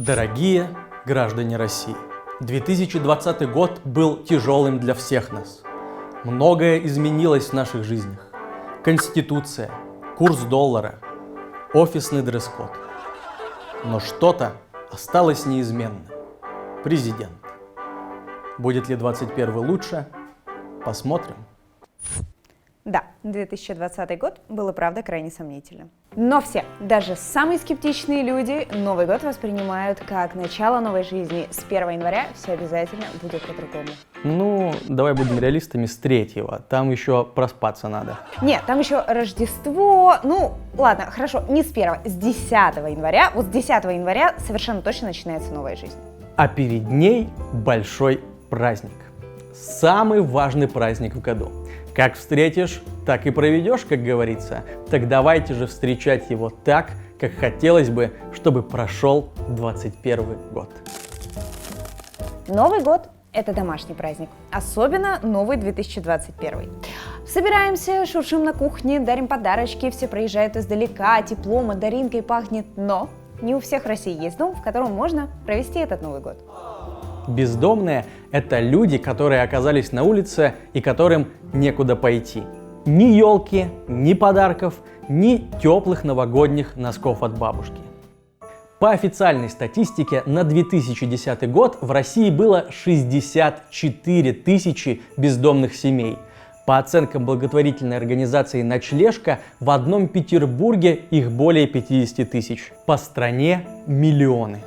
Дорогие граждане России, 2020 год был тяжелым для всех нас. Многое изменилось в наших жизнях. Конституция, курс доллара, офисный дресс-код. Но что-то осталось неизменным. Президент. Будет ли 21 лучше? Посмотрим. Да, 2020 год был и правда крайне сомнительным. Но все, даже самые скептичные люди, Новый год воспринимают как начало новой жизни. С 1 января все обязательно будет по-другому. Ну, давай будем реалистами, с 3-го. Там еще проспаться надо. Нет, там еще Рождество. Ну, ладно, хорошо, не с 1, с 10 января. Вот с 10 января совершенно точно начинается новая жизнь. А перед ней большой праздник. Самый важный праздник в году. Как встретишь, так и проведешь, как говорится. Так давайте же встречать его так, как хотелось бы, чтобы прошел 21 год. Новый год – это домашний праздник, особенно новый 2021. Собираемся, шуршим на кухне, дарим подарочки, все проезжают издалека, теплом, мандаринкой пахнет, но не у всех в России есть дом, в котором можно провести этот Новый год. Бездомные – это люди, которые оказались на улице и которым некуда пойти. Ни елки, ни подарков, ни теплых новогодних носков от бабушки. По официальной статистике, на 2010 год в России было 64 тысячи бездомных семей. По оценкам благотворительной организации «Ночлежка», в одном Петербурге их более 50 тысяч. По стране миллионы.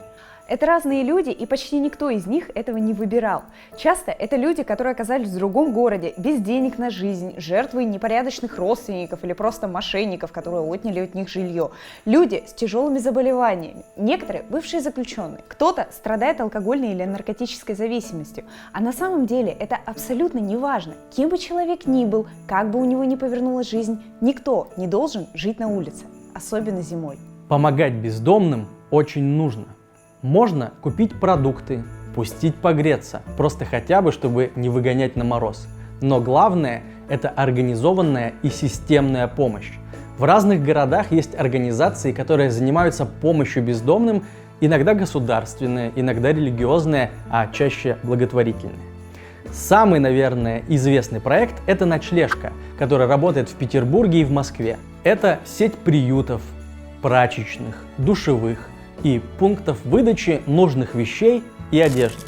Это разные люди, и почти никто из них этого не выбирал. Часто это люди, которые оказались в другом городе, без денег на жизнь, жертвы непорядочных родственников или просто мошенников, которые отняли от них жилье. Люди с тяжелыми заболеваниями. Некоторые бывшие заключенные. Кто-то страдает алкогольной или наркотической зависимостью. А на самом деле это абсолютно не важно. Кем бы человек ни был, как бы у него ни повернулась жизнь, никто не должен жить на улице, особенно зимой. Помогать бездомным очень нужно. Можно купить продукты, пустить погреться, просто хотя бы, чтобы не выгонять на мороз. Но главное – это организованная и системная помощь. В разных городах есть организации, которые занимаются помощью бездомным, иногда государственные, иногда религиозные, а чаще благотворительные. Самый, наверное, известный проект – это «Ночлежка», который работает в Петербурге и в Москве. Это сеть приютов, прачечных, душевых и пунктов выдачи нужных вещей и одежды.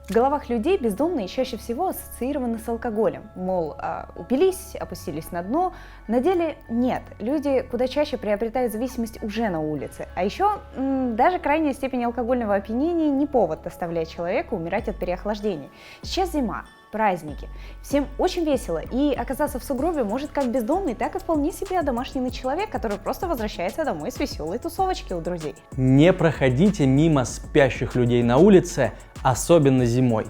В головах людей бездомные чаще всего ассоциированы с алкоголем. Мол, упились, опустились на дно. На деле нет. Люди куда чаще приобретают зависимость уже на улице. А еще даже крайняя степень алкогольного опьянения не повод оставлять человека умирать от переохлаждения. Сейчас зима. Праздники. Всем очень весело, и оказаться в сугробе может как бездомный, так и вполне себе одомашненный человек, который просто возвращается домой с веселой тусовочки у друзей. Не проходите мимо спящих людей на улице, особенно зимой.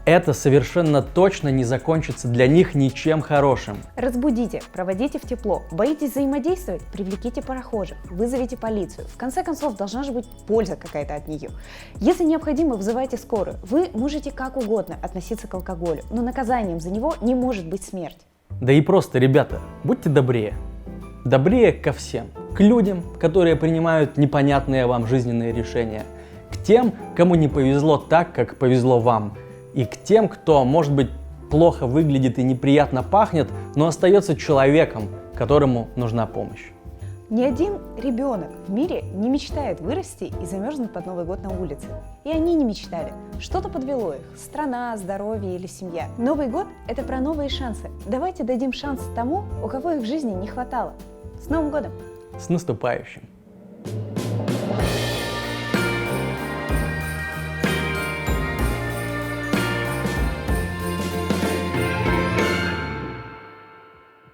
Это совершенно точно не закончится для них ничем хорошим. Разбудите, проводите в тепло. Боитесь взаимодействовать? Привлеките прохожих, вызовите полицию. В конце концов, должна же быть польза какая-то от нее. Если необходимо, вызывайте скорую. Вы можете как угодно относиться к алкоголю, но наказанием за него не может быть смерть. Да и просто, ребята, будьте добрее. Добрее ко всем. К людям, которые принимают непонятные вам жизненные решения. К тем, кому не повезло так, как повезло вам. И к тем, кто, может быть, плохо выглядит и неприятно пахнет, но остается человеком, которому нужна помощь. Ни один ребенок в мире не мечтает вырасти и замерзнуть под Новый год на улице. И они не мечтали. Что-то подвело их. Страна, здоровье или семья. Новый год – это про новые шансы. Давайте дадим шанс тому, у кого их в жизни не хватало. С Новым годом! С наступающим!